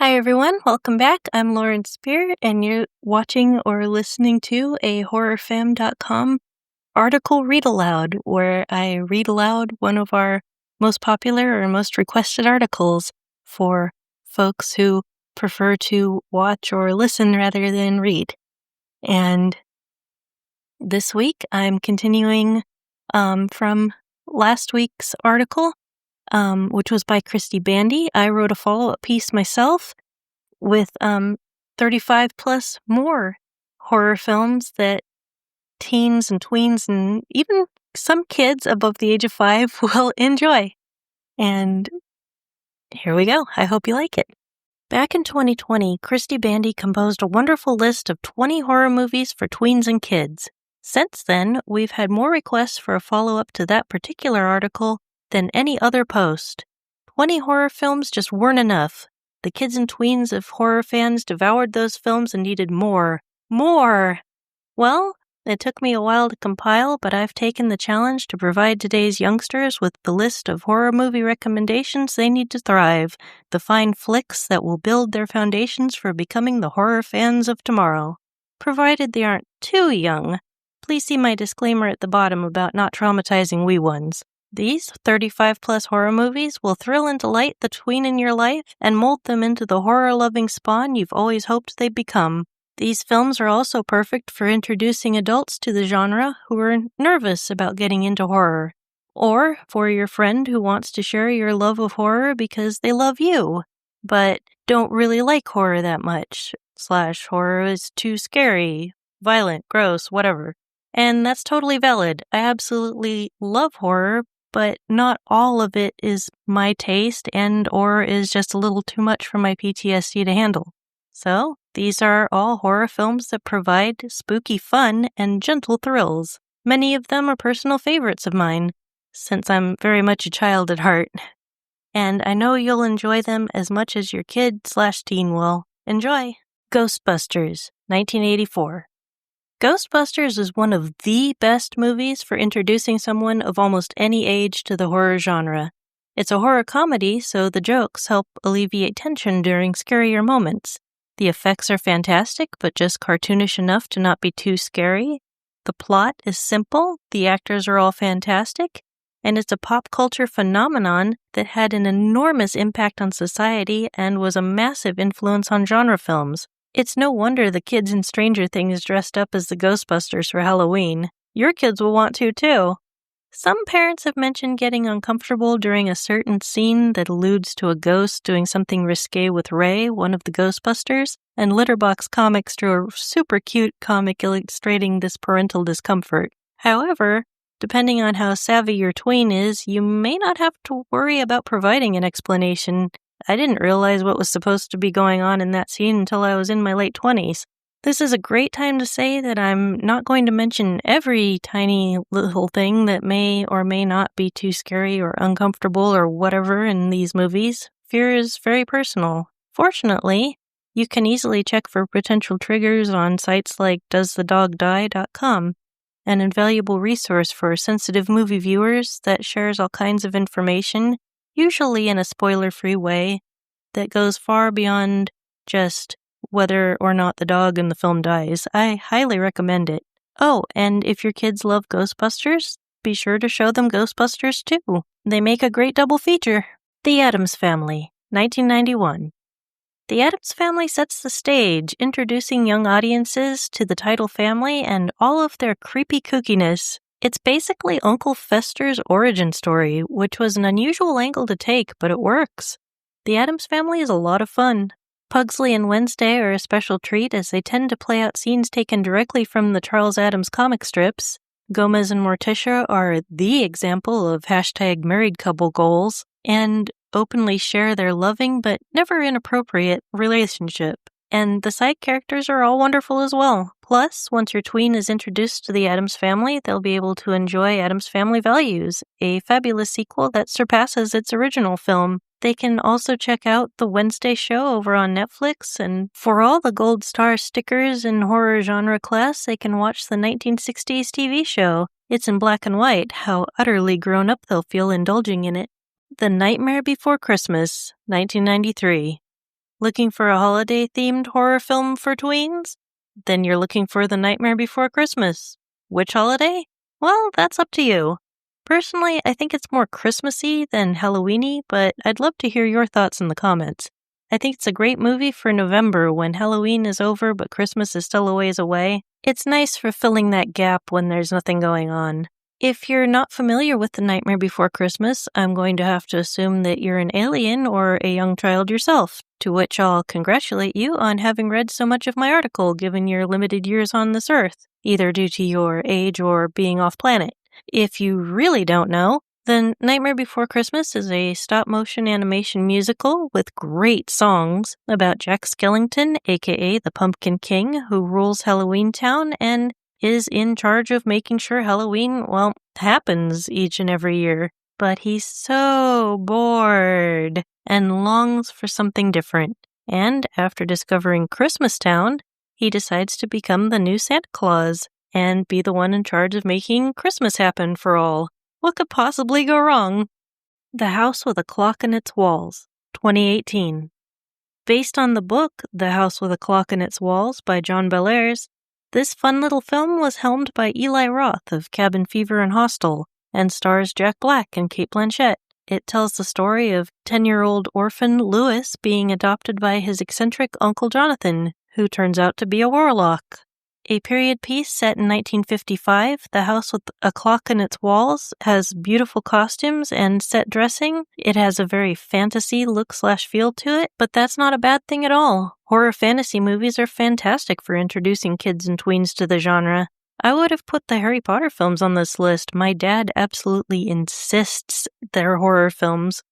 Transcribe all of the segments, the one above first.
Hi, everyone. Welcome back. I'm Lauren Spear, and you're watching or listening to a horrorfam.com article read aloud, where I read aloud one of our most popular or most requested articles for folks who prefer to watch or listen rather than read. And this week, I'm continuing from last week's article, which was by Christy Bandy. I wrote a follow-up piece myself with 35 plus more horror films that teens and tweens and even some kids above the age of 5 will enjoy. And here we go. I hope you like it. Back in 2020, Christy Bandy composed a wonderful list of 20 horror movies for tweens and kids. Since then, we've had more requests for a follow-up to that particular article than any other post. 20 horror films just weren't enough. The kids and tweens of horror fans devoured those films and needed more. More! Well, it took me a while to compile, but I've taken the challenge to provide today's youngsters with the list of horror movie recommendations they need to thrive, the fine flicks that will build their foundations for becoming the horror fans of tomorrow. Provided they aren't too young, please see my disclaimer at the bottom about not traumatizing wee ones. These 35-plus horror movies will thrill and delight the tween in your life and mold them into the horror-loving spawn you've always hoped they'd become. These films are also perfect for introducing adults to the genre who are nervous about getting into horror, or for your friend who wants to share your love of horror because they love you, but don't really like horror that much, / horror is too scary, violent, gross, whatever. And that's totally valid. I absolutely love horror, but not all of it is my taste and or is just a little too much for my PTSD to handle. So, these are all horror films that provide spooky fun and gentle thrills. Many of them are personal favorites of mine, since I'm very much a child at heart. And I know you'll enjoy them as much as your kid/teen will. Enjoy! Ghostbusters, 1984. Ghostbusters is one of the best movies for introducing someone of almost any age to the horror genre. It's a horror comedy, so the jokes help alleviate tension during scarier moments. The effects are fantastic, but just cartoonish enough to not be too scary. The plot is simple, the actors are all fantastic, and it's a pop culture phenomenon that had an enormous impact on society and was a massive influence on genre films. It's no wonder the kids in Stranger Things dressed up as the Ghostbusters for Halloween. Your kids will want to, too. Some parents have mentioned getting uncomfortable during a certain scene that alludes to a ghost doing something risque with Ray, one of the Ghostbusters, and Litterbox Comics drew a super cute comic illustrating this parental discomfort. However, depending on how savvy your tween is, you may not have to worry about providing an explanation. I didn't realize what was supposed to be going on in that scene until I was in my late 20s. This is a great time to say that I'm not going to mention every tiny little thing that may or may not be too scary or uncomfortable or whatever in these movies. Fear is very personal. Fortunately, you can easily check for potential triggers on sites like doesthedogdie.com, an invaluable resource for sensitive movie viewers that shares all kinds of information, usually in a spoiler-free way, that goes far beyond just whether or not the dog in the film dies. I highly recommend it. Oh, and if your kids love Ghostbusters, be sure to show them Ghostbusters too. They make a great double feature. The Addams Family, 1991. The Addams Family sets the stage, introducing young audiences to the title family and all of their creepy kookiness. It's basically Uncle Fester's origin story, which was an unusual angle to take, but it works. The Addams Family is a lot of fun. Pugsley and Wednesday are a special treat as they tend to play out scenes taken directly from the Charles Addams comic strips. Gomez and Morticia are the example of #married couple goals and openly share their loving but never inappropriate relationship. And the side characters are all wonderful as well. Plus, once your tween is introduced to the Addams Family, they'll be able to enjoy Addams Family Values, a fabulous sequel that surpasses its original film. They can also check out The Wednesday Show over on Netflix, and for all the gold star stickers in horror genre class, they can watch the 1960s TV show. It's in black and white. How utterly grown up they'll feel indulging in it. The Nightmare Before Christmas, 1993. Looking for a holiday-themed horror film for tweens? Then you're looking for The Nightmare Before Christmas. Which holiday? Well, that's up to you. Personally, I think it's more Christmassy than Halloweeny, but I'd love to hear your thoughts in the comments. I think it's a great movie for November when Halloween is over but Christmas is still a ways away. It's nice for filling that gap when there's nothing going on. If you're not familiar with The Nightmare Before Christmas, I'm going to have to assume that you're an alien or a young child yourself, to which I'll congratulate you on having read so much of my article given your limited years on this earth, either due to your age or being off-planet. If you really don't know, then Nightmare Before Christmas is a stop-motion animation musical with great songs about Jack Skellington, aka the Pumpkin King, who rules Halloween Town and is in charge of making sure Halloween, happens each and every year. But he's so bored and longs for something different. And after discovering Christmas Town, he decides to become the new Santa Claus and be the one in charge of making Christmas happen for all. What could possibly go wrong? The House with a Clock in Its Walls, 2018. Based on the book The House with a Clock in Its Walls by John Bellairs, this fun little film was helmed by Eli Roth of Cabin Fever and Hostel and stars Jack Black and Cate Blanchett. It tells the story of 10-year-old orphan Louis being adopted by his eccentric Uncle Jonathan, who turns out to be a warlock. A period piece set in 1955, The House with a Clock in Its Walls has beautiful costumes and set dressing. It has a very fantasy look/feel to it, but that's not a bad thing at all. Horror fantasy movies are fantastic for introducing kids and tweens to the genre. I would have put the Harry Potter films on this list. My dad absolutely insists they're horror films,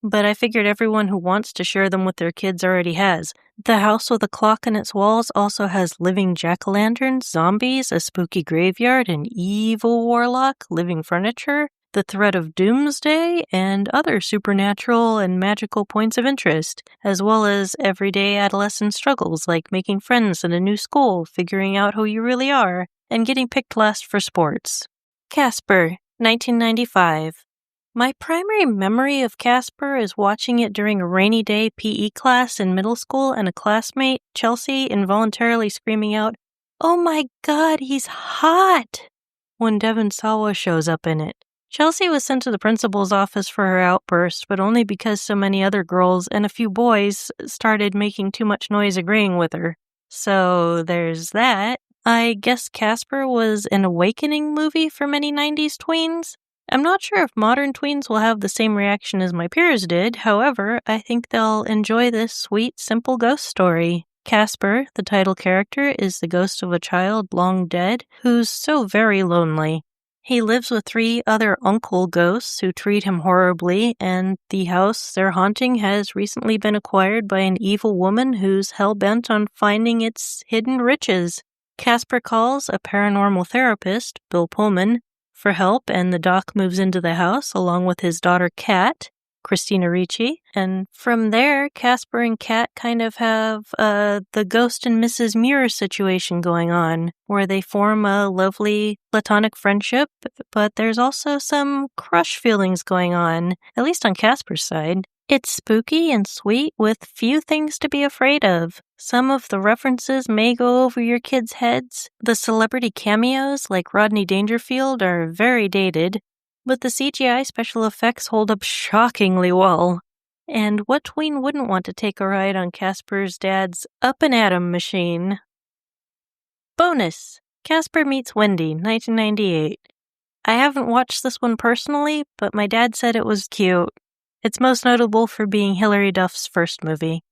but I figured everyone who wants to share them with their kids already has. The House with a Clock in Its Walls also has living jack-o'-lanterns, zombies, a spooky graveyard, an evil warlock, living furniture, the threat of doomsday, and other supernatural and magical points of interest, as well as everyday adolescent struggles like making friends in a new school, figuring out who you really are, and getting picked last for sports. Casper, 1995. My primary memory of Casper is watching it during a rainy day PE class in middle school and a classmate, Chelsea, involuntarily screaming out, "Oh my God, he's hot!" when Devon Sawa shows up in it. Chelsea was sent to the principal's office for her outburst, but only because so many other girls and a few boys started making too much noise agreeing with her. So there's that. I guess Casper was an awakening movie for many 90s tweens. I'm not sure if modern tweens will have the same reaction as my peers did. However, I think they'll enjoy this sweet, simple ghost story. Casper, the title character, is the ghost of a child long dead who's so very lonely. He lives with 3 other uncle ghosts who treat him horribly, and the house they're haunting has recently been acquired by an evil woman who's hell-bent on finding its hidden riches. Casper calls a paranormal therapist, Bill Pullman, for help, and the doc moves into the house along with his daughter Kat, Christina Ricci, and from there, Casper and Kat kind of have the Ghost and Mrs. Muir situation going on, where they form a lovely platonic friendship, but there's also some crush feelings going on, at least on Casper's side. It's spooky and sweet with few things to be afraid of. Some of the references may go over your kids' heads. The celebrity cameos, like Rodney Dangerfield, are very dated, but the CGI special effects hold up shockingly well. And what tween wouldn't want to take a ride on Casper's dad's up-and-atom machine? Bonus! Casper Meets Wendy, 1998. I haven't watched this one personally, but my dad said it was cute. It's most notable for being Hilary Duff's first movie.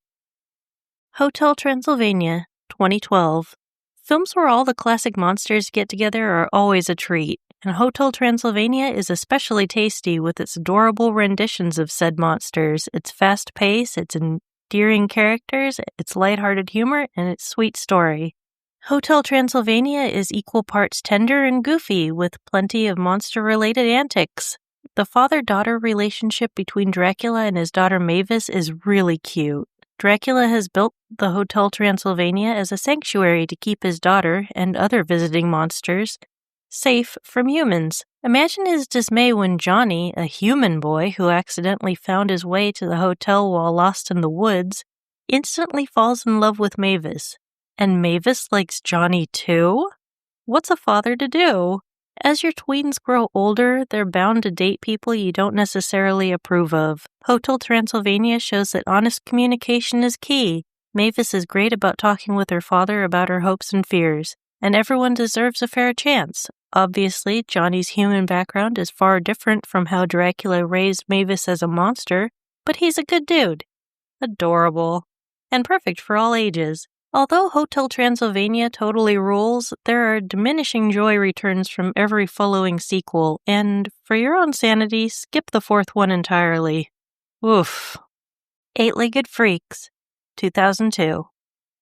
Hotel Transylvania, 2012. Films where all the classic monsters get together are always a treat, and Hotel Transylvania is especially tasty with its adorable renditions of said monsters, its fast pace, its endearing characters, its lighthearted humor, and its sweet story. Hotel Transylvania is equal parts tender and goofy, with plenty of monster-related antics. The father-daughter relationship between Dracula and his daughter Mavis is really cute. Dracula has built the Hotel Transylvania as a sanctuary to keep his daughter and other visiting monsters safe from humans. Imagine his dismay when Johnny, a human boy who accidentally found his way to the hotel while lost in the woods, instantly falls in love with Mavis. And Mavis likes Johnny too? What's a father to do? As your tweens grow older, they're bound to date people you don't necessarily approve of. Hotel Transylvania shows that honest communication is key. Mavis is great about talking with her father about her hopes and fears, and everyone deserves a fair chance. Obviously, Johnny's human background is far different from how Dracula raised Mavis as a monster, but he's a good dude. Adorable. And perfect for all ages. Although Hotel Transylvania totally rules, there are diminishing joy returns from every following sequel, and for your own sanity, skip the fourth one entirely. Oof. Eight-Legged Freaks, 2002.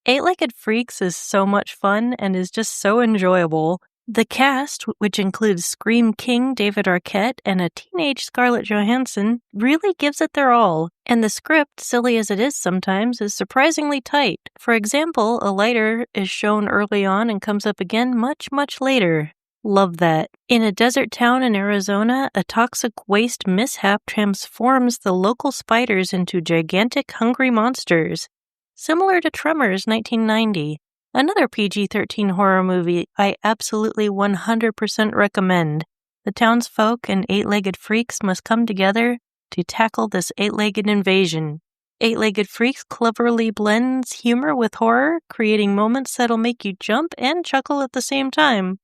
Eight-Legged Freaks is so much fun and is just so enjoyable. The cast, which includes Scream King David Arquette and a teenage Scarlett Johansson, really gives it their all, and the script, silly as it is sometimes, is surprisingly tight. For example, a lighter is shown early on and comes up again much, much later. Love that. In a desert town in Arizona, a toxic waste mishap transforms the local spiders into gigantic, hungry monsters. Similar to Tremors 1990. Another PG-13 horror movie I absolutely 100% recommend. The townsfolk and eight-legged freaks must come together to tackle this eight-legged invasion. Eight-Legged Freaks cleverly blends humor with horror, creating moments that'll make you jump and chuckle at the same time.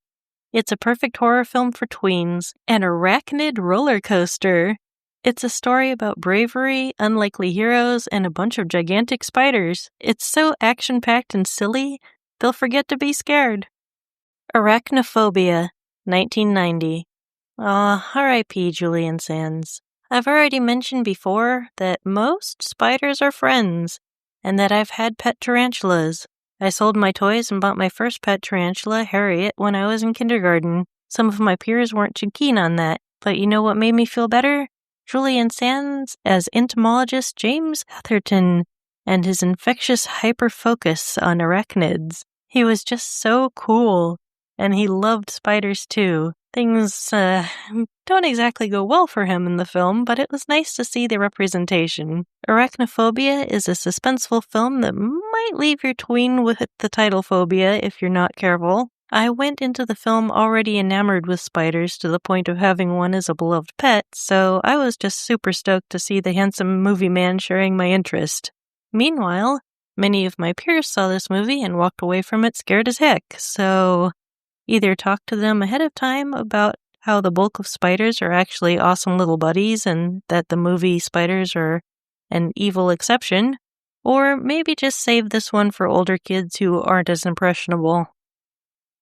It's a perfect horror film for tweens, an arachnid roller coaster. It's a story about bravery, unlikely heroes, and a bunch of gigantic spiders. It's so action-packed and silly, they'll forget to be scared. Arachnophobia, 1990. R.I.P. Julian Sands. I've already mentioned before that most spiders are friends, and that I've had pet tarantulas. I sold my toys and bought my first pet tarantula, Harriet, when I was in kindergarten. Some of my peers weren't too keen on that, but you know what made me feel better? Julian Sands as entomologist James Atherton and his infectious hyper-focus on arachnids. He was just so cool, and he loved spiders too. Things don't exactly go well for him in the film, but it was nice to see the representation. Arachnophobia is a suspenseful film that might leave your tween with the title phobia if you're not careful. I went into the film already enamored with spiders to the point of having one as a beloved pet, so I was just super stoked to see the handsome movie man sharing my interest. Meanwhile, many of my peers saw this movie and walked away from it scared as heck, so either talk to them ahead of time about how the bulk of spiders are actually awesome little buddies and that the movie spiders are an evil exception, or maybe just save this one for older kids who aren't as impressionable.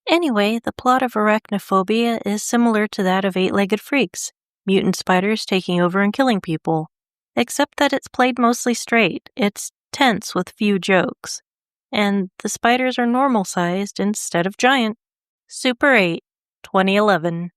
Anyway, the plot of Arachnophobia is similar to that of Eight-Legged Freaks, mutant spiders taking over and killing people. Except that it's played mostly straight. It's tense with few jokes. And the spiders are normal-sized instead of giant. Super 8, 2011.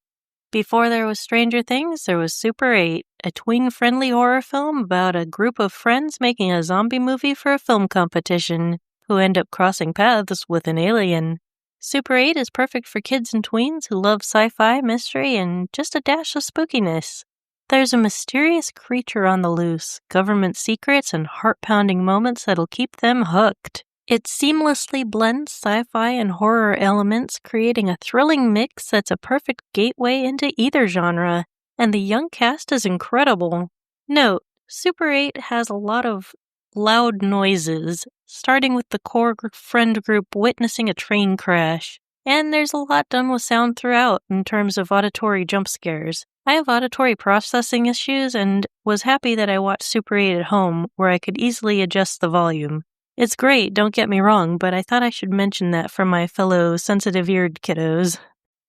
Before there was Stranger Things, there was Super 8, a tween-friendly horror film about a group of friends making a zombie movie for a film competition, who end up crossing paths with an alien. Super 8 is perfect for kids and tweens who love sci-fi, mystery, and just a dash of spookiness. There's a mysterious creature on the loose, government secrets, and heart-pounding moments that'll keep them hooked. It seamlessly blends sci-fi and horror elements, creating a thrilling mix that's a perfect gateway into either genre, and the young cast is incredible. Note, Super 8 has a lot of loud noises, starting with the core friend group witnessing a train crash, and there's a lot done with sound throughout in terms of auditory jump scares. I have auditory processing issues and was happy that I watched Super 8 at home, where I could easily adjust the volume. It's great, don't get me wrong, but I thought I should mention that for my fellow sensitive-eared kiddos.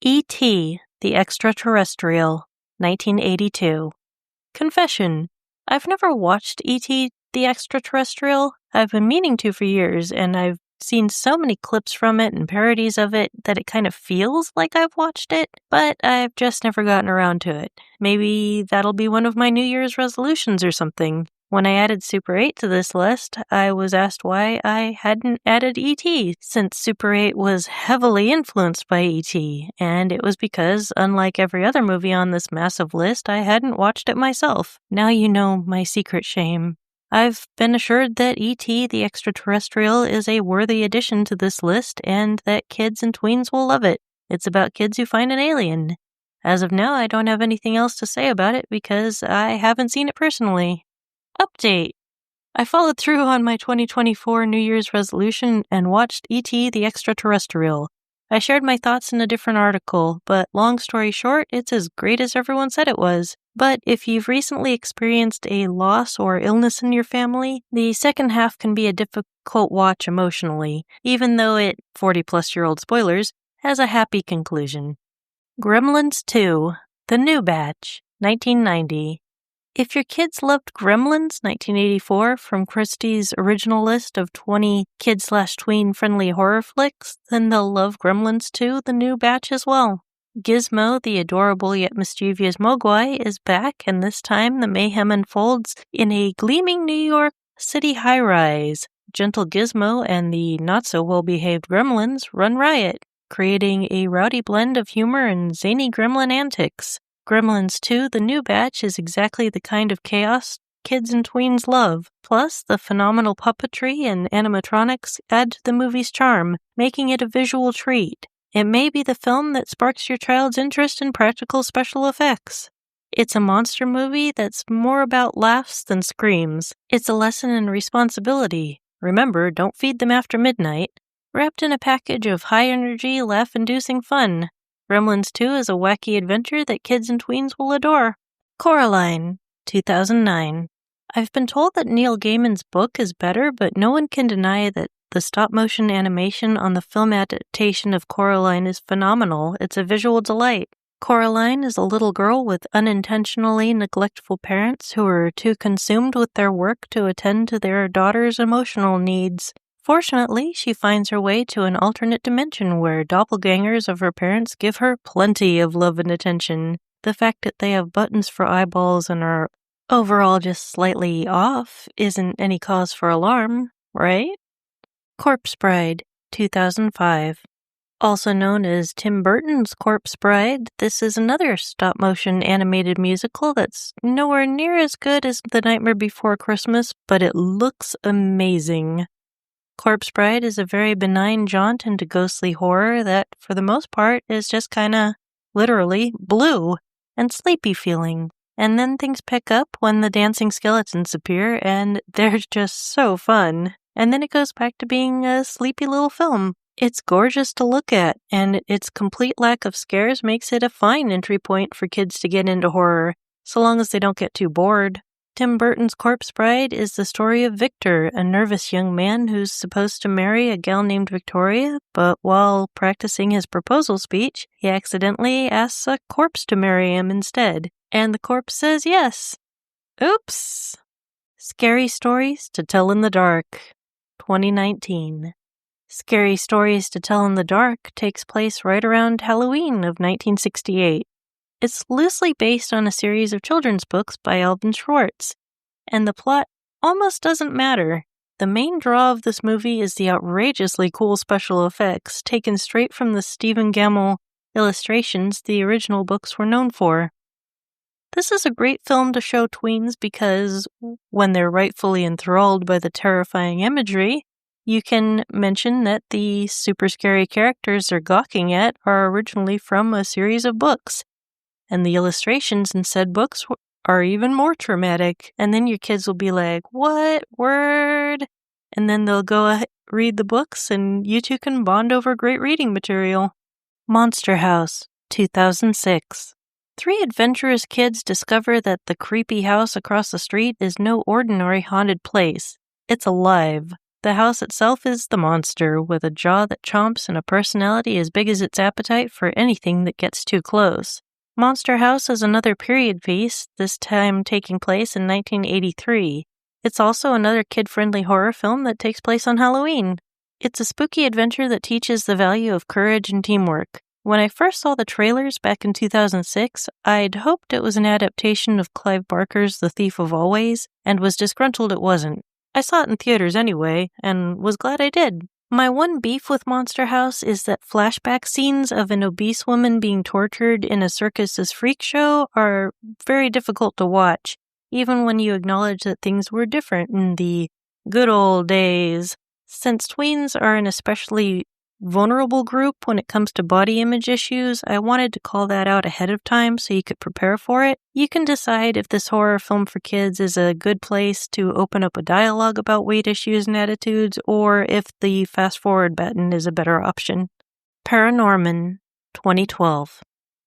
E.T., the Extraterrestrial, 1982. Confession: I've never watched E.T., the Extraterrestrial. I've been meaning to for years, and I've seen so many clips from it and parodies of it that it kind of feels like I've watched it, but I've just never gotten around to it. Maybe that'll be one of my New Year's resolutions or something. When I added Super 8 to this list, I was asked why I hadn't added E.T., since Super 8 was heavily influenced by E.T., and it was because, unlike every other movie on this massive list, I hadn't watched it myself. Now you know my secret shame. I've been assured that E.T. the Extraterrestrial is a worthy addition to this list and that kids and tweens will love it. It's about kids who find an alien. As of now, I don't have anything else to say about it because I haven't seen it personally. Update! I followed through on my 2024 New Year's resolution and watched E.T. the Extraterrestrial. I shared my thoughts in a different article, but long story short, it's as great as everyone said it was. But if you've recently experienced a loss or illness in your family, the second half can be a difficult watch emotionally, even though it, 40-plus-year-old spoilers, has a happy conclusion. Gremlins 2, The New Batch, 1990. If your kids loved Gremlins, 1984, from Christie's original list of 20 kid/tween friendly horror flicks, then they'll love Gremlins 2, The New Batch as well. Gizmo, the adorable yet mischievous Mogwai, is back, and this time the mayhem unfolds in a gleaming New York City high-rise. Gentle Gizmo and the not-so-well-behaved Gremlins run riot, creating a rowdy blend of humor and zany gremlin antics. Gremlins 2, The New Batch is exactly the kind of chaos kids and tweens love. Plus, the phenomenal puppetry and animatronics add to the movie's charm, making it a visual treat. It may be the film that sparks your child's interest in practical special effects. It's a monster movie that's more about laughs than screams. It's a lesson in responsibility. Remember, don't feed them after midnight. Wrapped in a package of high-energy, laugh-inducing fun. Gremlins 2 is a wacky adventure that kids and tweens will adore. Coraline, 2009. I've been told that Neil Gaiman's book is better, but no one can deny that the stop-motion animation on the film adaptation of Coraline is phenomenal. It's a visual delight. Coraline is a little girl with unintentionally neglectful parents who are too consumed with their work to attend to their daughter's emotional needs. Fortunately, she finds her way to an alternate dimension where doppelgangers of her parents give her plenty of love and attention. The fact that they have buttons for eyeballs and are overall just slightly off isn't any cause for alarm, right? Corpse Bride, 2005. Also known as Tim Burton's Corpse Bride, this is another stop-motion animated musical that's nowhere near as good as The Nightmare Before Christmas, but it looks amazing. Corpse Bride is a very benign jaunt into ghostly horror that, for the most part, is just kinda, literally, blue and sleepy feeling. And then things pick up when the dancing skeletons appear, and they're just so fun. And then it goes back to being a sleepy little film. It's gorgeous to look at, and its complete lack of scares makes it a fine entry point for kids to get into horror, so long as they don't get too bored. Tim Burton's Corpse Bride is the story of Victor, a nervous young man who's supposed to marry a gal named Victoria, but while practicing his proposal speech, he accidentally asks a corpse to marry him instead, and the corpse says yes. Oops! Scary Stories to Tell in the Dark, 2019. Scary Stories to Tell in the Dark takes place right around Halloween of 1968. It's loosely based on a series of children's books by Alvin Schwartz, and the plot almost doesn't matter. The main draw of this movie is the outrageously cool special effects taken straight from the Stephen Gammell illustrations the original books were known for. This is a great film to show tweens because, when they're rightfully enthralled by the terrifying imagery, you can mention that the super scary characters they're gawking at are originally from a series of books. And the illustrations in said books are even more traumatic. And then your kids will be like, what? Word? And then they'll go read the books, and you two can bond over great reading material. Monster House, 2006. Three adventurous kids discover that the creepy house across the street is no ordinary haunted place. It's alive. The house itself is the monster, with a jaw that chomps and a personality as big as its appetite for anything that gets too close. Monster House is another period piece, this time taking place in 1983. It's also another kid-friendly horror film that takes place on Halloween. It's a spooky adventure that teaches the value of courage and teamwork. When I first saw the trailers back in 2006, I'd hoped it was an adaptation of Clive Barker's The Thief of Always, and was disgruntled it wasn't. I saw it in theaters anyway, and was glad I did. My one beef with Monster House is that flashback scenes of an obese woman being tortured in a circus's freak show are very difficult to watch, even when you acknowledge that things were different in the good old days. Since tweens are an especially vulnerable group when it comes to body image issues, I wanted to call that out ahead of time so you could prepare for it. You can decide if this horror film for kids is a good place to open up a dialogue about weight issues and attitudes, or if the fast forward button is a better option. Paranorman, 2012.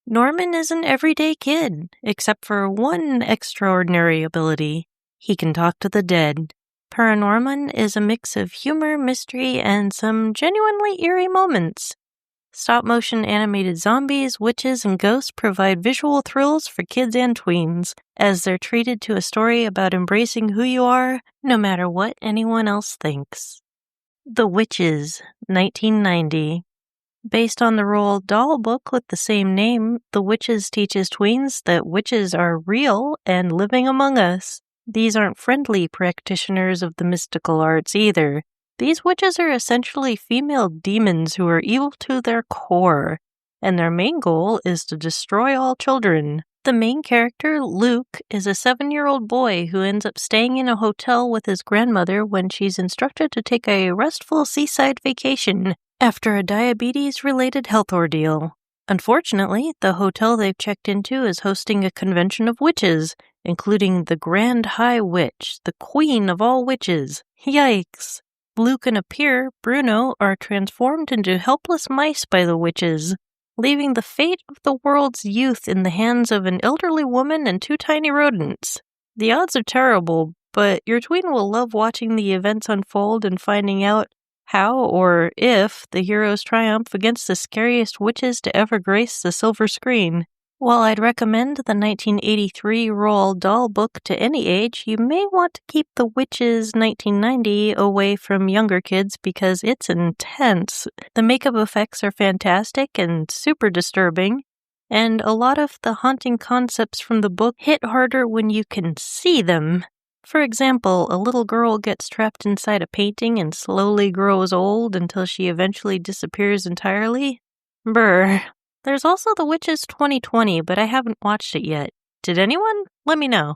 Norman is an everyday kid, except for one extraordinary ability. He can talk to the dead. Paranorman is a mix of humor, mystery, and some genuinely eerie moments. Stop-motion animated zombies, witches, and ghosts provide visual thrills for kids and tweens, as they're treated to a story about embracing who you are, no matter what anyone else thinks. The Witches, 1990. Based on the Roald Dahl book with the same name, The Witches teaches tweens that witches are real and living among us. These aren't friendly practitioners of the mystical arts either. These witches are essentially female demons who are evil to their core, and their main goal is to destroy all children. The main character, Luke, is a 7-year-old boy who ends up staying in a hotel with his grandmother when she's instructed to take a restful seaside vacation after a diabetes-related health ordeal. Unfortunately, the hotel they've checked into is hosting a convention of witches, including the Grand High Witch, the queen of all witches. Yikes! Luke and a peer, Bruno, are transformed into helpless mice by the witches, leaving the fate of the world's youth in the hands of an elderly woman and 2 tiny rodents. The odds are terrible, but your tween will love watching the events unfold and finding out how or if the heroes triumph against the scariest witches to ever grace the silver screen. While I'd recommend the 1983 Roald Dahl book to any age, you may want to keep The Witches 1990 away from younger kids because it's intense. The makeup effects are fantastic and super disturbing, and a lot of the haunting concepts from the book hit harder when you can see them. For example, a little girl gets trapped inside a painting and slowly grows old until she eventually disappears entirely. Brr. There's also The Witches 2020, but I haven't watched it yet. Did anyone? Let me know.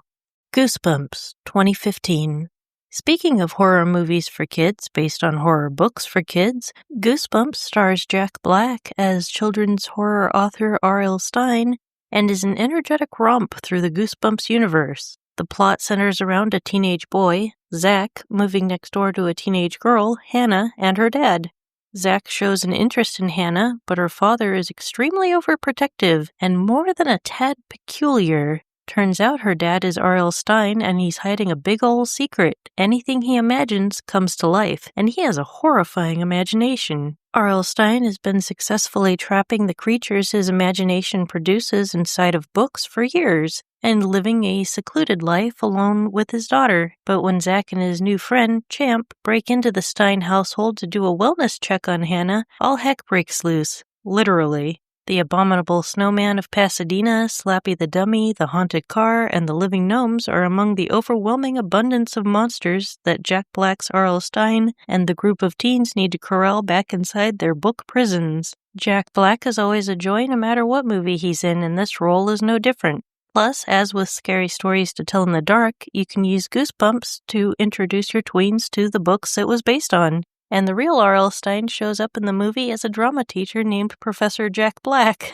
Goosebumps, 2015. Speaking of horror movies for kids based on horror books for kids, Goosebumps stars Jack Black as children's horror author R.L. Stine and is an energetic romp through the Goosebumps universe. The plot centers around a teenage boy, Zach, moving next door to a teenage girl, Hannah, and her dad. Zach shows an interest in Hannah, but her father is extremely overprotective and more than a tad peculiar. Turns out her dad is R.L. Stine, and he's hiding a big ol' secret. Anything he imagines comes to life, and he has a horrifying imagination. R.L. Stine has been successfully trapping the creatures his imagination produces inside of books for years, and living a secluded life alone with his daughter. But when Zach and his new friend, Champ, break into the Stine household to do a wellness check on Hannah, all heck breaks loose. Literally. The abominable snowman of Pasadena, Slappy the Dummy, the haunted car, and the living gnomes are among the overwhelming abundance of monsters that Jack Black's R.L. Stine and the group of teens need to corral back inside their book prisons. Jack Black is always a joy no matter what movie he's in, and this role is no different. Plus, as with scary stories to tell in the dark, you can use Goosebumps to introduce your tweens to the books it was based on. And the real R.L. Stine shows up in the movie as a drama teacher named Professor Jack Black.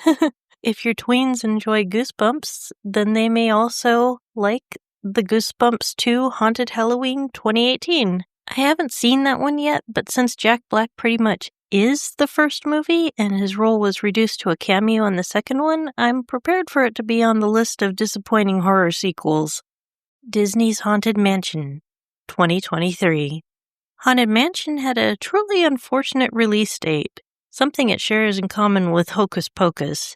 If your tweens enjoy Goosebumps, then they may also like the Goosebumps 2 Haunted Halloween 2018. I haven't seen that one yet, but since Jack Black pretty much is the first movie and his role was reduced to a cameo in the second one, I'm prepared for it to be on the list of disappointing horror sequels. Disney's Haunted Mansion, 2023. Haunted Mansion had a truly unfortunate release date, something it shares in common with Hocus Pocus.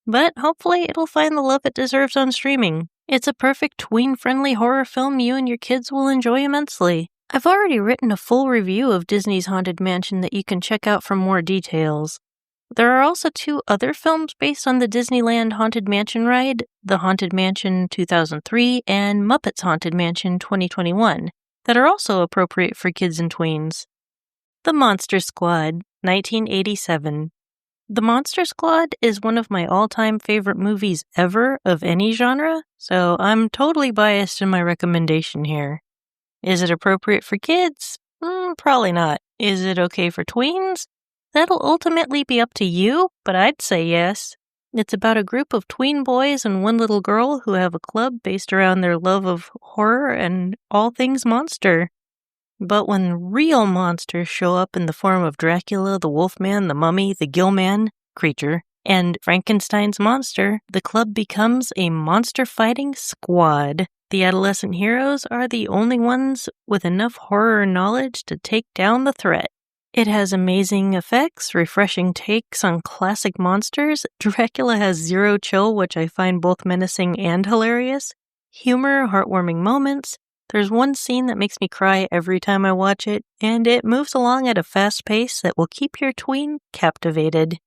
But hopefully it'll find the love it deserves on streaming. It's a perfect tween-friendly horror film you and your kids will enjoy immensely. I've already written a full review of Disney's Haunted Mansion that you can check out for more details. There are also 2 other films based on the Disneyland Haunted Mansion ride, The Haunted Mansion 2003 and Muppets Haunted Mansion 2021. That are also appropriate for kids and tweens. The Monster Squad, 1987. The Monster Squad is one of my all-time favorite movies ever of any genre, so I'm totally biased in my recommendation here. Is it appropriate for kids? Probably not. Is it okay for tweens? That'll ultimately be up to you, but I'd say yes. It's about a group of tween boys and one little girl who have a club based around their love of horror and all things monster. But when real monsters show up in the form of Dracula, the Wolfman, the Mummy, the Gillman creature, and Frankenstein's monster, the club becomes a monster-fighting squad. The adolescent heroes are the only ones with enough horror knowledge to take down the threat. It has amazing effects, refreshing takes on classic monsters. Dracula has zero chill, which I find both menacing and hilarious. Humor, heartwarming moments. There's one scene that makes me cry every time I watch it, and it moves along at a fast pace that will keep your tween captivated.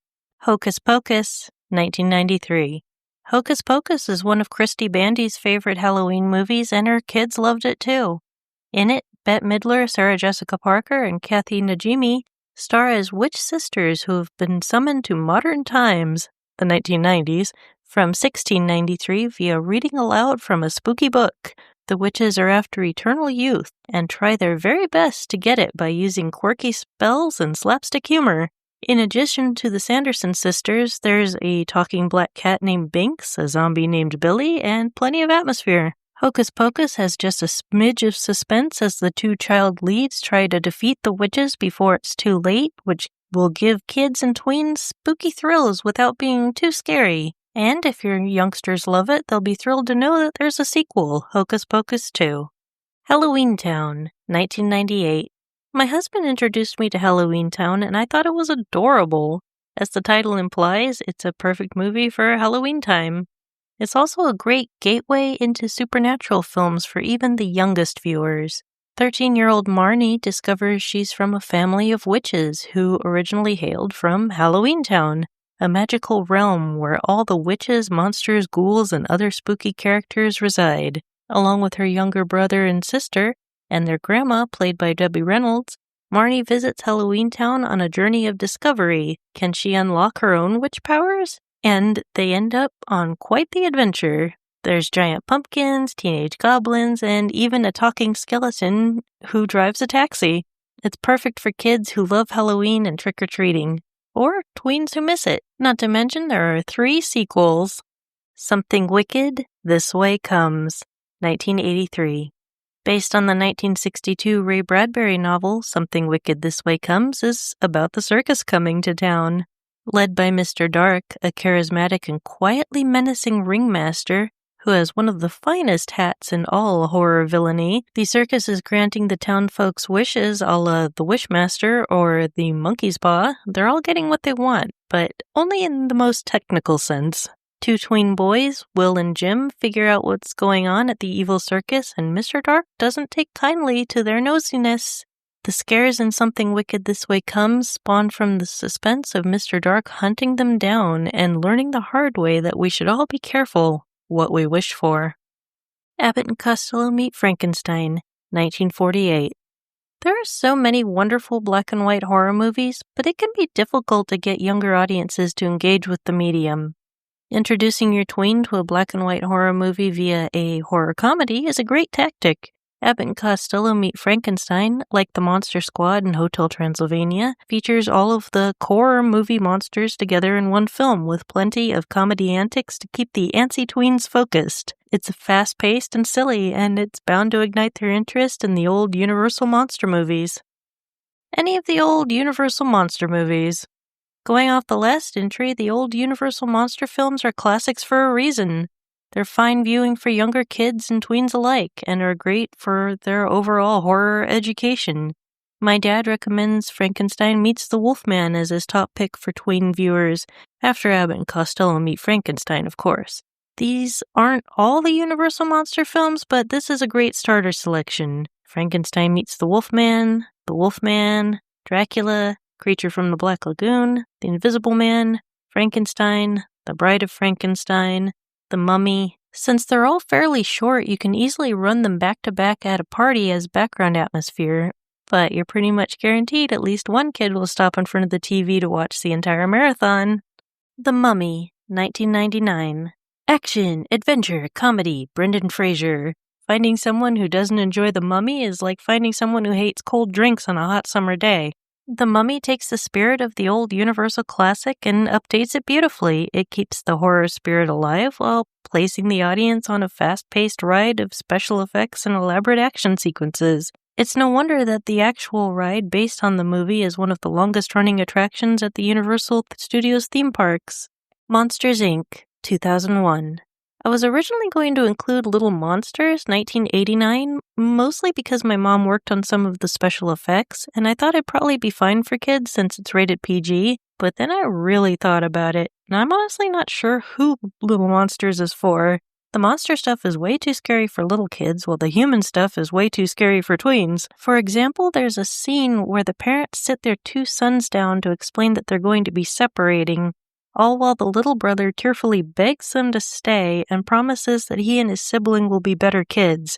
Hocus Pocus, 1993. Hocus Pocus is one of Christy Bandy's favorite Halloween movies, and her kids loved it too. In it, Bette Midler, Sarah Jessica Parker, and Kathy Najimy star as witch sisters who have been summoned to modern times, the 1990s, from 1693 via reading aloud from a spooky book. The witches are after eternal youth and try their very best to get it by using quirky spells and slapstick humor. In addition to the Sanderson sisters, there's a talking black cat named Binks, a zombie named Billy, and plenty of atmosphere. Hocus Pocus has just a smidge of suspense as the two child leads try to defeat the witches before it's too late, which will give kids and tweens spooky thrills without being too scary. And if your youngsters love it, they'll be thrilled to know that there's a sequel, Hocus Pocus 2. Halloween Town, 1998. My husband introduced me to Halloween Town, and I thought it was adorable. As the title implies, it's a perfect movie for Halloween time. It's also a great gateway into supernatural films for even the youngest viewers. 13-year-old Marnie discovers she's from a family of witches who originally hailed from Halloween Town, a magical realm where all the witches, monsters, ghouls, and other spooky characters reside. Along with her younger brother and sister, and their grandma, played by Debbie Reynolds, Marnie visits Halloween Town on a journey of discovery. Can she unlock her own witch powers? And they end up on quite the adventure. There's giant pumpkins, teenage goblins, and even a talking skeleton who drives a taxi. It's perfect for kids who love Halloween and trick-or-treating. Or tweens who miss it. Not to mention there are 3 sequels. Something Wicked, This Way Comes, 1983. Based on the 1962 Ray Bradbury novel, Something Wicked This Way Comes is about the circus coming to town. Led by Mr. Dark, a charismatic and quietly menacing ringmaster who has one of the finest hats in all horror villainy, the circus is granting the town folks wishes a la the Wishmaster or the Monkey's Paw. They're all getting what they want, but only in the most technical sense. 2 tween boys, Will and Jim, figure out what's going on at the evil circus, and Mr. Dark doesn't take kindly to their nosiness. The scares in Something Wicked This Way Comes spawn from the suspense of Mr. Dark hunting them down and learning the hard way that we should all be careful what we wish for. Abbott and Costello Meet Frankenstein, 1948. There are so many wonderful black and white horror movies, but it can be difficult to get younger audiences to engage with the medium. Introducing your tween to a black and white horror movie via a horror comedy is a great tactic. Abbott and Costello Meet Frankenstein, like the Monster Squad and Hotel Transylvania, features all of the core movie monsters together in one film with plenty of comedy antics to keep the antsy tweens focused. It's fast-paced and silly, and it's bound to ignite their interest in the old Universal monster movies. Any of the old Universal monster movies. Going off the last entry, the old Universal monster films are classics for a reason. They're fine viewing for younger kids and tweens alike, and are great for their overall horror education. My dad recommends Frankenstein Meets the Wolfman as his top pick for tween viewers, after Abbott and Costello Meet Frankenstein, of course. These aren't all the Universal monster films, but this is a great starter selection. Frankenstein Meets the Wolfman, Dracula, Creature from the Black Lagoon, The Invisible Man, Frankenstein, The Bride of Frankenstein, The Mummy. Since they're all fairly short, you can easily run them back to back at a party as background atmosphere. but you're pretty much guaranteed at least one kid will stop in front of the TV to watch the entire marathon. The Mummy, 1999. Action, adventure, comedy, Brendan Fraser. Finding someone who doesn't enjoy The Mummy is like finding someone who hates cold drinks on a hot summer day. The Mummy takes the spirit of the old Universal classic and updates it beautifully. It keeps the horror spirit alive while placing the audience on a fast-paced ride of special effects and elaborate action sequences. It's no wonder that the actual ride based on the movie is one of the longest-running attractions at the Universal Studios theme parks. Monsters, Inc., 2001. I was originally going to include Little Monsters, 1989, mostly because my mom worked on some of the special effects, and I thought it'd probably be fine for kids since it's rated PG, but then I really thought about it, and I'm honestly not sure who Little Monsters is for. The monster stuff is way too scary for little kids, while the human stuff is way too scary for tweens. For example, there's a scene where the parents sit their two sons down to explain that they're going to be separating, all while the little brother tearfully begs them to stay and promises that he and his sibling will be better kids.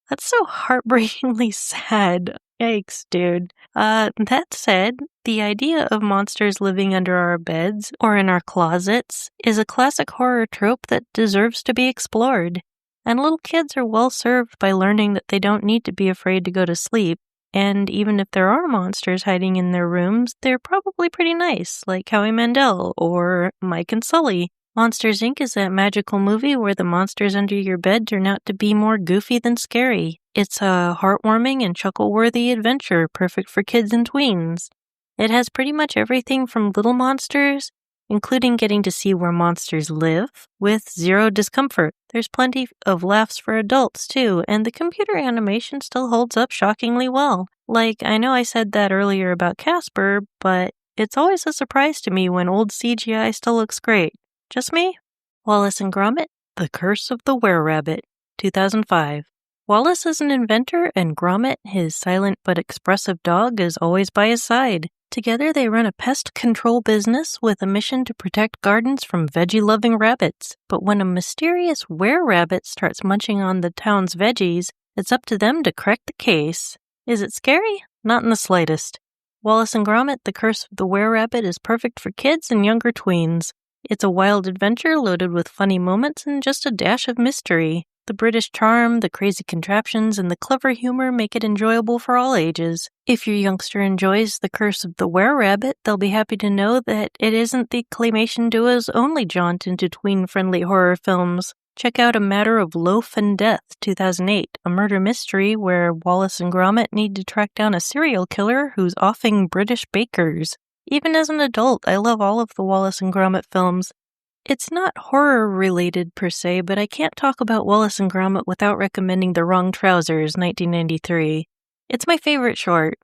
That's so heartbreakingly sad. Yikes, dude. That said, the idea of monsters living under our beds or in our closets is a classic horror trope that deserves to be explored. And little kids are well served by learning that they don't need to be afraid to go to sleep. And even if there are monsters hiding in their rooms, they're probably pretty nice, like Howie Mandel or Mike and Sully. Monsters, Inc. is that magical movie where the monsters under your bed turn out to be more goofy than scary. It's a heartwarming and chuckle-worthy adventure, perfect for kids and tweens. It has pretty much everything from little monsters, including getting to see where monsters live, with zero discomfort. There's plenty of laughs for adults, too, and the computer animation still holds up shockingly well. Like, I know I said that earlier about Casper, but it's always a surprise to me when old CGI still looks great. Just me? Wallace and Gromit, The Curse of the Were-Rabbit, 2005. Wallace is an inventor, and Gromit, his silent but expressive dog, is always by his side. Together they run a pest control business with a mission to protect gardens from veggie-loving rabbits. But when a mysterious were-rabbit starts munching on the town's veggies, it's up to them to crack the case. Is it scary? Not in the slightest. Wallace and Gromit, The Curse of the Were-Rabbit is perfect for kids and younger tweens. It's a wild adventure loaded with funny moments and just a dash of mystery. The British charm, the crazy contraptions, and the clever humor make it enjoyable for all ages. If your youngster enjoys The Curse of the Were-Rabbit, they'll be happy to know that it isn't the claymation duo's only jaunt into tween-friendly horror films. Check out A Matter of Loaf and Death, 2008, a murder mystery where Wallace and Gromit need to track down a serial killer who's offing British bakers. Even as an adult, I love all of the Wallace and Gromit films. It's not horror-related per se, but I can't talk about Wallace and Gromit without recommending The Wrong Trousers, 1993. It's my favorite short.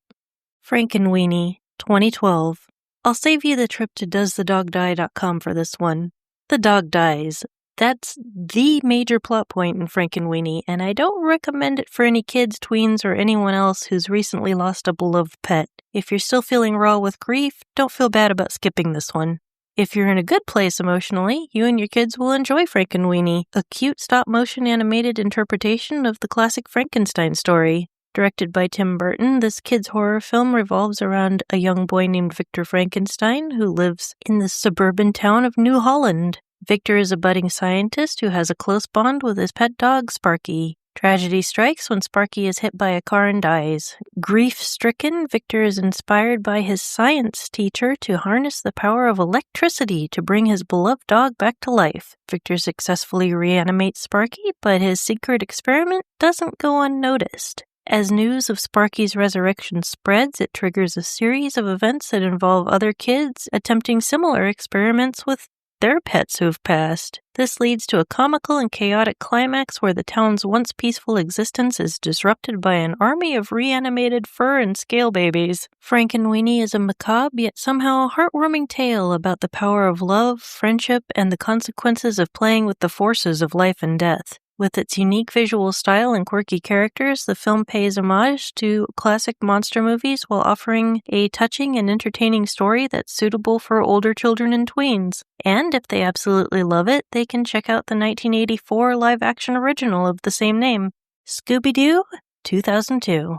Frankenweenie, 2012. I'll save you the trip to doesthedogdie.com for this one. The dog dies. That's the major plot point in Frankenweenie, and I don't recommend it for any kids, tweens, or anyone else who's recently lost a beloved pet. If you're still feeling raw with grief, don't feel bad about skipping this one. If you're in a good place emotionally, you and your kids will enjoy Frankenweenie, a cute stop-motion animated interpretation of the classic Frankenstein story. Directed by Tim Burton, this kids' horror film revolves around a young boy named Victor Frankenstein who lives in the suburban town of New Holland. Victor is a budding scientist who has a close bond with his pet dog, Sparky. Tragedy strikes when Sparky is hit by a car and dies. Grief-stricken, Victor is inspired by his science teacher to harness the power of electricity to bring his beloved dog back to life. Victor successfully reanimates Sparky, but his secret experiment doesn't go unnoticed. As news of Sparky's resurrection spreads, it triggers a series of events that involve other kids attempting similar experiments with their pets who've passed. This leads to a comical and chaotic climax where the town's once peaceful existence is disrupted by an army of reanimated fur and scale babies. Frankenweenie is a macabre yet somehow heartwarming tale about the power of love, friendship, and the consequences of playing with the forces of life and death. With its unique visual style and quirky characters, the film pays homage to classic monster movies while offering a touching and entertaining story that's suitable for older children and tweens. And if they absolutely love it, they can check out the 1984 live-action original of the same name, Scooby-Doo, 2002.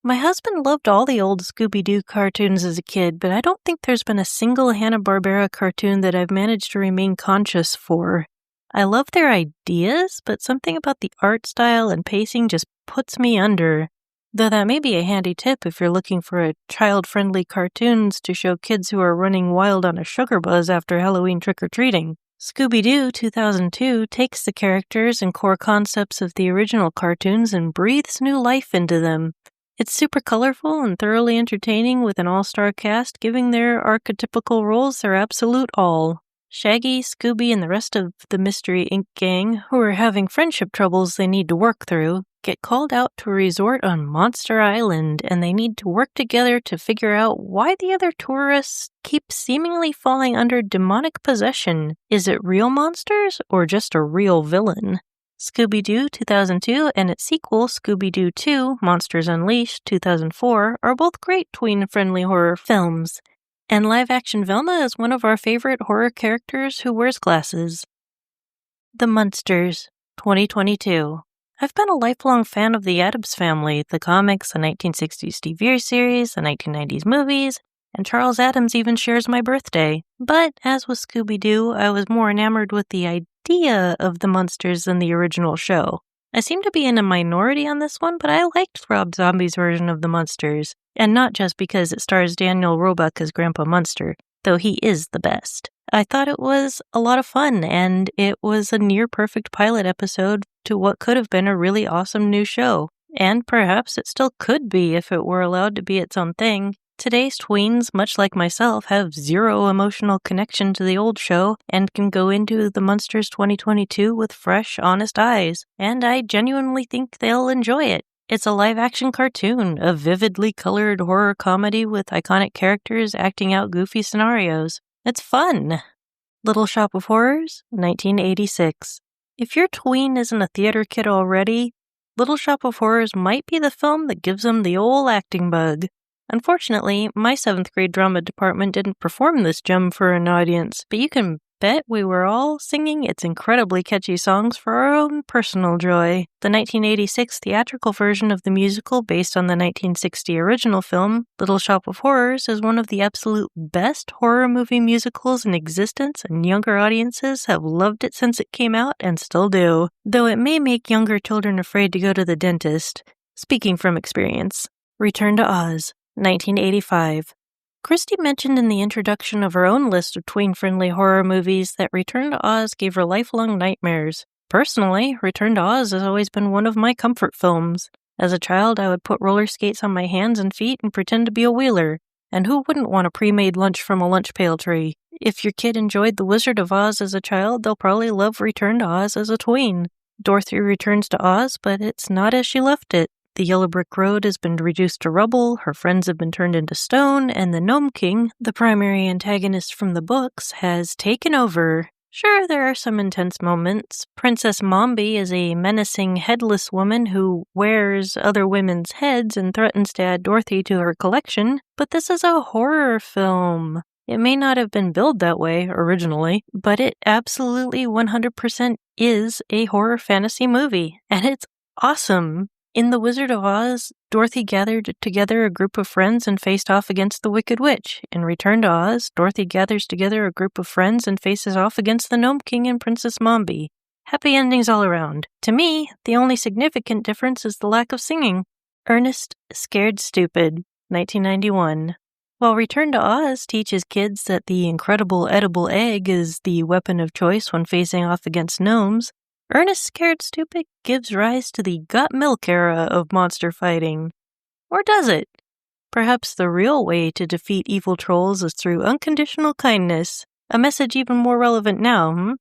My husband loved all the old Scooby-Doo cartoons as a kid, but I don't think there's been a single Hanna-Barbera cartoon that I've managed to remain conscious for. I love their ideas, but something about the art style and pacing just puts me under. Though that may be a handy tip if you're looking for a child-friendly cartoons to show kids who are running wild on a sugar buzz after Halloween trick-or-treating. Scooby-Doo 2002 takes the characters and core concepts of the original cartoons and breathes new life into them. It's super colorful and thoroughly entertaining with an all-star cast giving their archetypical roles their absolute all. Shaggy, Scooby, and the rest of the Mystery Inc. gang, who are having friendship troubles they need to work through, get called out to a resort on Monster Island, and they need to work together to figure out why the other tourists keep seemingly falling under demonic possession. Is it real monsters or just a real villain? Scooby-Doo 2002 and its sequel, Scooby-Doo 2, Monsters Unleashed 2004, are both great tween-friendly horror films. And live-action Velma is one of our favorite horror characters who wears glasses. The Munsters, 2022. I've been a lifelong fan of the Addams Family, the comics, the 1960s TV series, the 1990s movies, and Charles Addams even shares my birthday. But, as with Scooby-Doo, I was more enamored with the idea of the Munsters than the original show. I seem to be in a minority on this one, but I liked Rob Zombie's version of the Munsters, and not just because it stars Daniel Roebuck as Grandpa Munster, though he is the best. I thought it was a lot of fun, and it was a near-perfect pilot episode to what could have been a really awesome new show. And perhaps it still could be if it were allowed to be its own thing. Today's tweens, much like myself, have zero emotional connection to the old show and can go into the Munsters 2022 with fresh, honest eyes, and I genuinely think they'll enjoy it. It's a live-action cartoon, a vividly colored horror comedy with iconic characters acting out goofy scenarios. It's fun! Little Shop of Horrors, 1986. If your tween isn't a theater kid already, Little Shop of Horrors might be the film that gives them the ol' acting bug. Unfortunately, my 7th grade drama department didn't perform this gem for an audience, but you can bet we were all singing its incredibly catchy songs for our own personal joy. The 1986 theatrical version of the musical based on the 1960 original film, Little Shop of Horrors, is one of the absolute best horror movie musicals in existence, and younger audiences have loved it since it came out and still do. Though it may make younger children afraid to go to the dentist. Speaking from experience. Return to Oz, 1985. Christy mentioned in the introduction of her own list of tween-friendly horror movies that Return to Oz gave her lifelong nightmares. Personally, Return to Oz has always been one of my comfort films. As a child, I would put roller skates on my hands and feet and pretend to be a wheeler. And who wouldn't want a pre-made lunch from a lunch pail tree? If your kid enjoyed The Wizard of Oz as a child, they'll probably love Return to Oz as a tween. Dorothy returns to Oz, but it's not as she left it. The yellow brick road has been reduced to rubble, her friends have been turned into stone, and the Gnome King, the primary antagonist from the books, has taken over. Sure, there are some intense moments. Princess Mombi is a menacing, headless woman who wears other women's heads and threatens to add Dorothy to her collection, but this is a horror film. It may not have been billed that way originally, but it absolutely 100% is a horror fantasy movie, and it's awesome. In The Wizard of Oz, Dorothy gathered together a group of friends and faced off against the Wicked Witch. In Return to Oz, Dorothy gathers together a group of friends and faces off against the Gnome King and Princess Mombi. Happy endings all around. To me, the only significant difference is the lack of singing. Ernest Scared Stupid, 1991. While Return to Oz teaches kids that the incredible edible egg is the weapon of choice when facing off against gnomes, Ernest Scared Stupid gives rise to the got milk era of monster fighting. Or does it? Perhaps the real way to defeat evil trolls is through unconditional kindness. A message even more relevant now,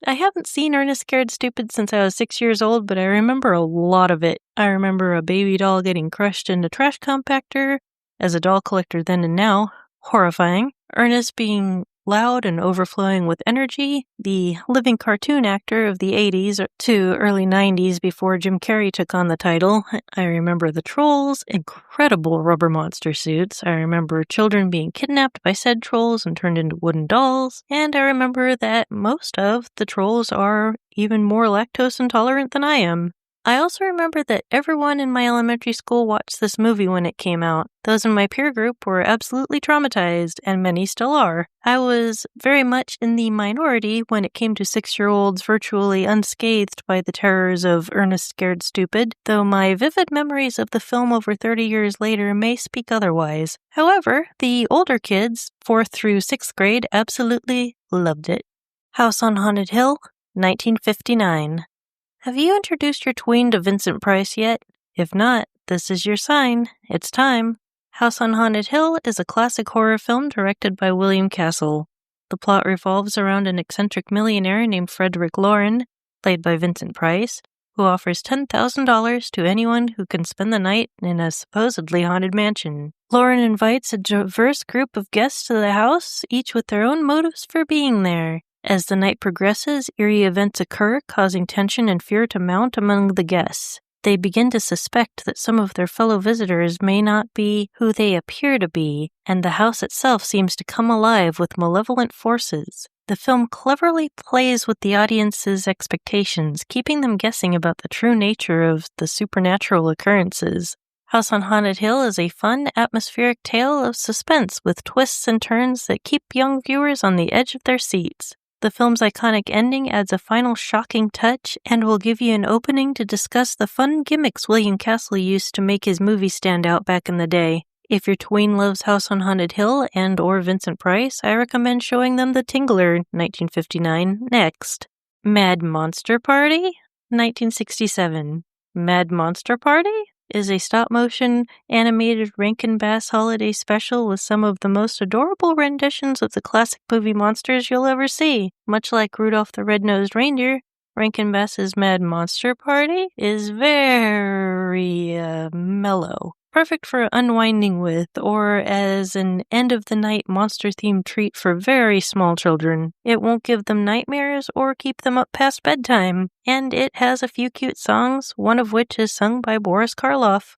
I haven't seen Ernest Scared Stupid since I was 6 years old, but I remember a lot of it. I remember a baby doll getting crushed in a trash compactor. As a doll collector then and now, horrifying. Ernest being loud and overflowing with energy, the living cartoon actor of the 80s to early 90s before Jim Carrey took on the title. I remember the trolls, incredible rubber monster suits. I remember children being kidnapped by said trolls and turned into wooden dolls. And I remember that most of the trolls are even more lactose intolerant than I am. I also remember that everyone in my elementary school watched this movie when it came out. Those in my peer group were absolutely traumatized, and many still are. I was very much in the minority when it came to 6-year-olds virtually unscathed by the terrors of Ernest Scared Stupid, though my vivid memories of the film over 30 years later may speak otherwise. However, the older kids, 4th through 6th grade, absolutely loved it. House on Haunted Hill, 1959. Have you introduced your tween to Vincent Price yet? If not, this is your sign. It's time. House on Haunted Hill is a classic horror film directed by William Castle. The plot revolves around an eccentric millionaire named Frederick Lauren, played by Vincent Price, who offers $10,000 to anyone who can spend the night in a supposedly haunted mansion. Lauren invites a diverse group of guests to the house, each with their own motives for being there. As the night progresses, eerie events occur, causing tension and fear to mount among the guests. They begin to suspect that some of their fellow visitors may not be who they appear to be, and the house itself seems to come alive with malevolent forces. The film cleverly plays with the audience's expectations, keeping them guessing about the true nature of the supernatural occurrences. House on Haunted Hill is a fun, atmospheric tale of suspense with twists and turns that keep young viewers on the edge of their seats. The film's iconic ending adds a final shocking touch and will give you an opening to discuss the fun gimmicks William Castle used to make his movie stand out back in the day. If your tween loves House on Haunted Hill and or Vincent Price, I recommend showing them The Tingler, 1959, next. Mad Monster Party, 1967. Mad Monster Party is a stop-motion animated Rankin Bass holiday special with some of the most adorable renditions of the classic movie monsters you'll ever see. Much like Rudolph the Red-Nosed Reindeer, Rankin Bass's Mad Monster Party is very mellow. Perfect for unwinding with, or as an end-of-the-night monster-themed treat for very small children. It won't give them nightmares or keep them up past bedtime, and it has a few cute songs, one of which is sung by Boris Karloff.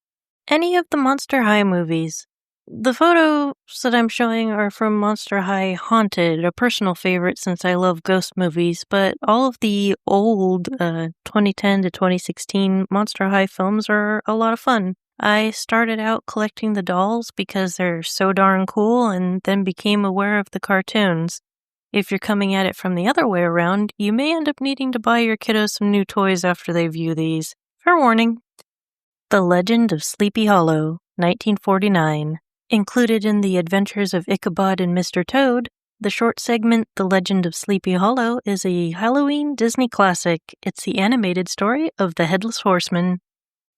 Any of the Monster High movies. The photos that I'm showing are from Monster High Haunted, a personal favorite since I love ghost movies, but all of the old 2010 to 2016 Monster High films are a lot of fun. I started out collecting the dolls because they're so darn cool and then became aware of the cartoons. If you're coming at it from the other way around, you may end up needing to buy your kiddos some new toys after they view these. Fair warning. The Legend of Sleepy Hollow, 1949. Included in The Adventures of Ichabod and Mr. Toad, the short segment The Legend of Sleepy Hollow is a Halloween Disney classic. It's the animated story of the Headless Horseman.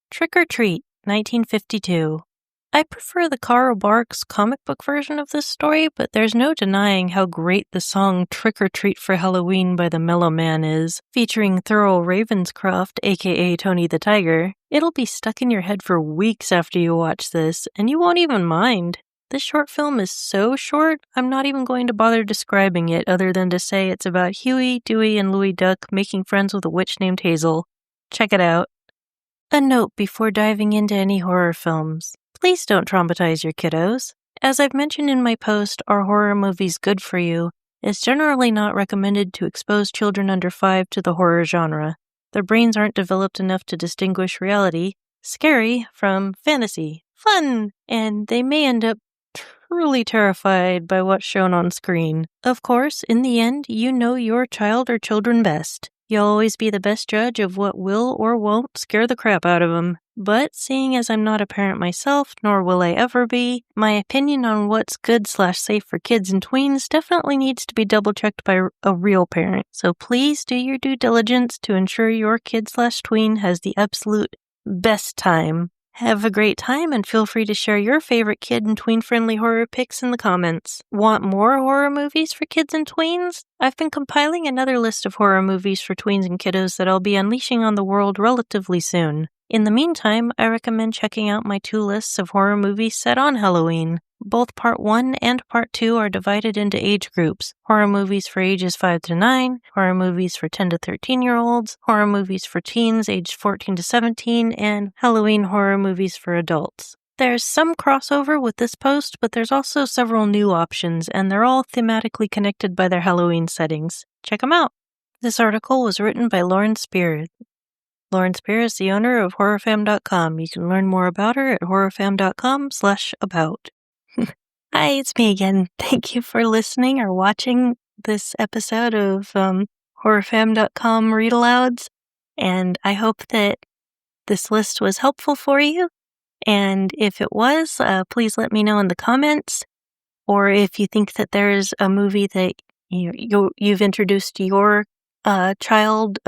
Trick or Treat, 1952. I prefer the Carl Barks comic book version of this story, but there's no denying how great the song Trick or Treat for Halloween by the Mellow Man is, featuring Thurl Ravenscroft, aka Tony the Tiger. It'll be stuck in your head for weeks after you watch this, and you won't even mind. This short film is so short, I'm not even going to bother describing it other than to say it's about Huey, Dewey, and Louie Duck making friends with a witch named Hazel. Check it out. A note before diving into any horror films. Please don't traumatize your kiddos. As I've mentioned in my post, Are Horror Movies Good For You? It's generally not recommended to expose children under 5 to the horror genre. Their brains aren't developed enough to distinguish reality, scary, from fantasy, fun, and they may end up truly terrified by what's shown on screen. Of course, in the end, you know your child or children best. You'll always be the best judge of what will or won't scare the crap out of them. But seeing as I'm not a parent myself, nor will I ever be, my opinion on what's good/safe for kids and tweens definitely needs to be double-checked by a real parent. So please do your due diligence to ensure your kid/tween has the absolute best time. Have a great time and feel free to share your favorite kid and tween-friendly horror pics in the comments. Want more horror movies for kids and tweens? I've been compiling another list of horror movies for tweens and kiddos that I'll be unleashing on the world relatively soon. In the meantime, I recommend checking out my 2 lists of horror movies set on Halloween. Both Part 1 and Part 2 are divided into age groups. Horror movies for ages 5 to 9, horror movies for 10 to 13-year-olds, horror movies for teens aged 14 to 17, and Halloween horror movies for adults. There's some crossover with this post, but there's also several new options, and they're all thematically connected by their Halloween settings. Check them out. This article was written by Lauren Spear. Lauren Spear is the owner of horrorfam.com. You can learn more about her at horrorfam.com/about. Hi, it's me again. Thank you for listening or watching this episode of horrorfam.com read alouds. And I hope that this list was helpful for you. And if it was, please let me know in the comments. Or if you think that there's a movie that you've introduced your child,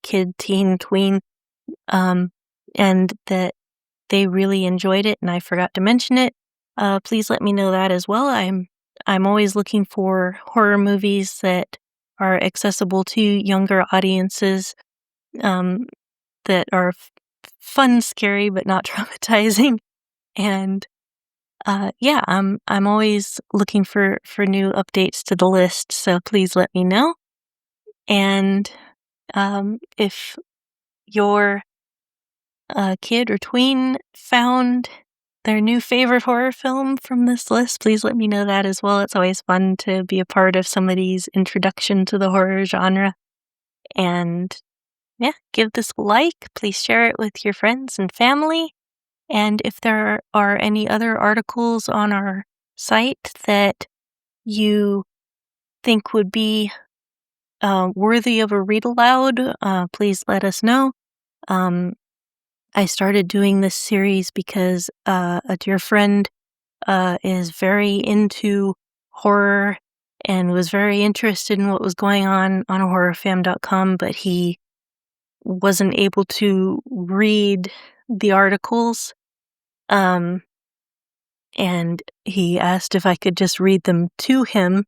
kid, teen, tween, and that they really enjoyed it and I forgot to mention it, please let me know that as well. I'm always looking for horror movies that are accessible to younger audiences, that are fun, scary, but not traumatizing. And yeah, I'm always looking for new updates to the list, so please let me know. And if your kid or tween found their new favorite horror film from this list, please let me know that as well. It's always fun to be a part of somebody's introduction to the horror genre. And yeah, give this a like. Please share it with your friends and family. And if there are any other articles on our site that you think would be worthy of a read aloud, please let us know. I started doing this series because a dear friend is very into horror and was very interested in what was going on horrorfam.com, but he wasn't able to read the articles. And he asked if I could just read them to him.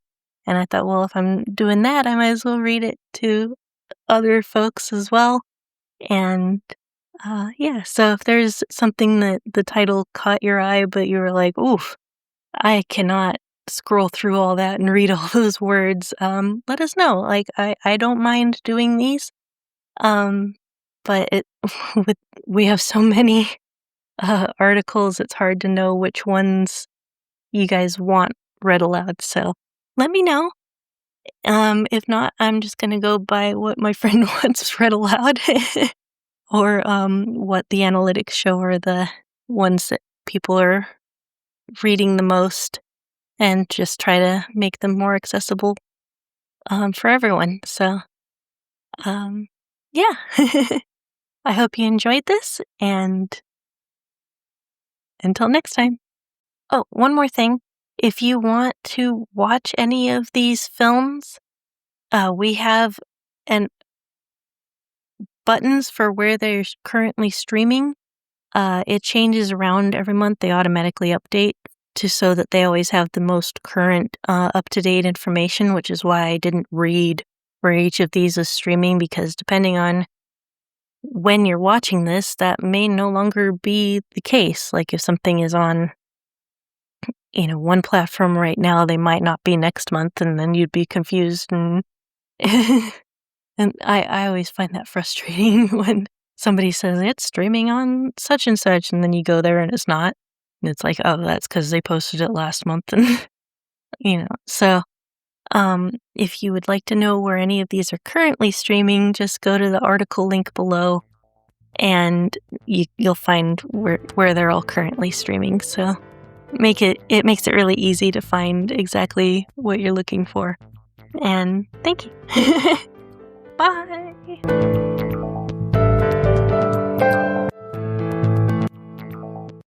And I thought, well, if I'm doing that, I might as well read it to other folks as well. And yeah, so if there's something that the title caught your eye, but you were like, oof, I cannot scroll through all that and read all those words, let us know. Like, I don't mind doing these. But we have so many articles, it's hard to know which ones you guys want read aloud. So let me know. If not, I'm just gonna go by what my friend wants read aloud, or what the analytics show are the ones that people are reading the most, and just try to make them more accessible for everyone. So yeah. I hope you enjoyed this, and until next time. Oh, one more thing. If you want to watch any of these films, we have buttons for where they're currently streaming. It changes around every month. They automatically update so that they always have the most current, up-to-date information, which is why I didn't read where each of these is streaming, because depending on when you're watching this, that may no longer be the case. Like if something is on, one platform right now, they might not be next month, and then you'd be confused. And and I always find that frustrating when somebody says it's streaming on such and such, and then you go there and it's not. And it's like, oh, that's because they posted it last month. And, so if you would like to know where any of these are currently streaming, just go to the article link below, and you'll find where they're all currently streaming. So it makes it really easy to find exactly what you're looking for. And thank you. Bye.